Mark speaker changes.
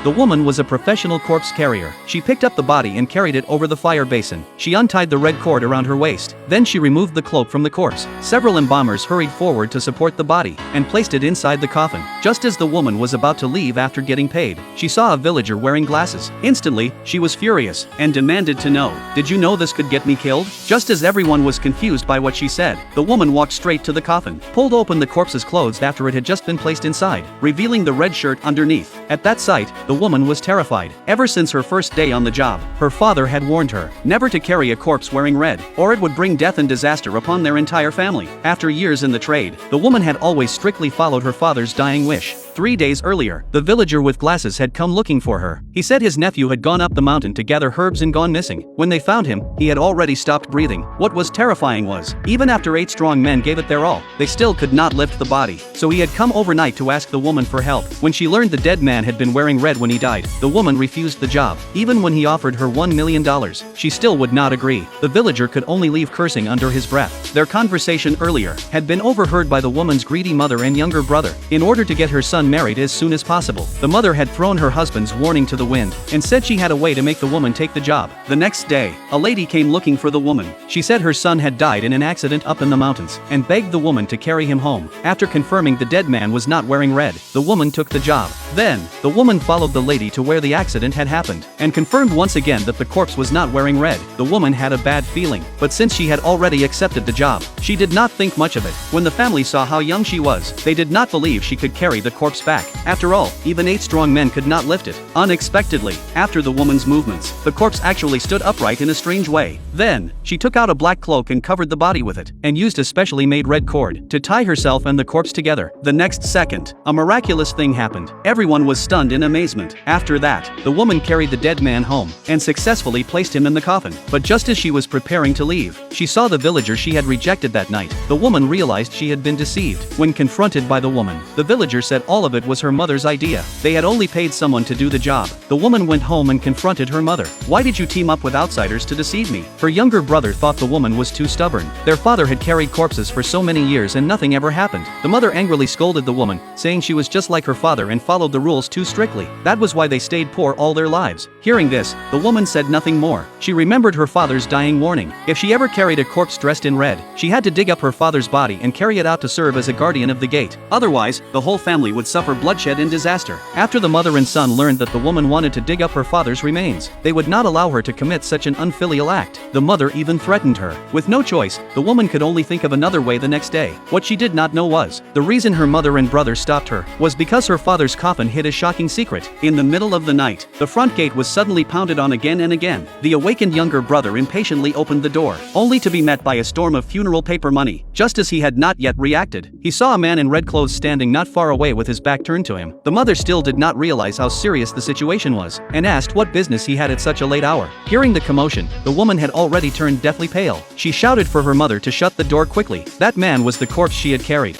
Speaker 1: The woman was a professional corpse carrier. She picked up the body and carried it over the fire basin. She untied the red cord around her waist. Then she removed the cloak from the corpse. Several embalmers hurried forward to support the body and placed it inside the coffin. Just as the woman was about to leave after getting paid, she saw a villager wearing glasses. Instantly, she was furious and demanded to know, "Did you know this could get me killed?" Just as everyone was confused by what she said, the woman walked straight to the coffin, pulled open the corpse's clothes after it had just been placed inside, revealing the red shirt underneath. At that sight, the woman was terrified. Ever since her first day on the job, her father had warned her never to carry a corpse wearing red, or it would bring death and disaster upon their entire family. After years in the trade, the woman had always strictly followed her father's dying wish. 3 days earlier, the villager with glasses had come looking for her. He said his nephew had gone up the mountain to gather herbs and gone missing. When they found him, he had already stopped breathing. What was terrifying was, even after 8 strong men gave it their all, they still could not lift the body. So he had come overnight to ask the woman for help. When she learned the dead man had been wearing red when he died, the woman refused the job. Even when he offered her $1 million, she still would not agree. The villager could only leave cursing under his breath. Their conversation earlier had been overheard by the woman's greedy mother and younger brother. In order to get her son married as soon as possible, the mother had thrown her husband's warning to the wind and said she had a way to make the woman take the job. The next day, a lady came looking for the woman. She said her son had died in an accident up in the mountains and begged the woman to carry him home. After confirming the dead man was not wearing red, the woman took the job. Then, the woman followed the lady to where the accident had happened and confirmed once again that the corpse was not wearing red. The woman had a bad feeling, but since she had already accepted the job, she did not think much of it. When the family saw how young she was, they did not believe she could carry the corpse back. After all, even 8 strong men could not lift it. Unexpectedly, after the woman's movements, the corpse actually stood upright in a strange way. Then, she took out a black cloak and covered the body with it, and used a specially made red cord to tie herself and the corpse together. The next second, a miraculous thing happened. Everyone was stunned in amazement. After that, the woman carried the dead man home and successfully placed him in the coffin. But just as she was preparing to leave, she saw the villager she had rejected that night. The woman realized she had been deceived. When confronted by the woman, the villager said all of it was her mother's idea. They had only paid someone to do the job. The woman went home and confronted her mother. "Why did you team up with outsiders to deceive me?" Her younger brother thought the woman was too stubborn. Their father had carried corpses for so many years and nothing ever happened. The mother angrily scolded the woman, saying she was just like her father and followed the rules too strictly. That was why they stayed poor all their lives. Hearing this, the woman said nothing more. She remembered her father's dying warning. If she ever carried a corpse dressed in red, she had to dig up her father's body and carry it out to serve as a guardian of the gate. Otherwise, the whole family would suffer bloodshed and disaster. After the mother and son learned that the woman wanted to dig up her father's remains, they would not allow her to commit such an unfilial act. The mother even threatened her. With no choice, the woman could only think of another way the next day. What she did not know was, the reason her mother and brother stopped her was because her father's coffin hid a shocking secret. In the middle of the night, the front gate was suddenly pounded on again and again. The awakened younger brother impatiently opened the door, only to be met by a storm of funeral paper money. Just as he had not yet reacted, he saw a man in red clothes standing not far away with his back turned to him. The mother still did not realize how serious the situation was, and asked what business he had at such a late hour. Hearing the commotion, the woman had already turned deathly pale. She shouted for her mother to shut the door quickly. That man was the corpse she had carried.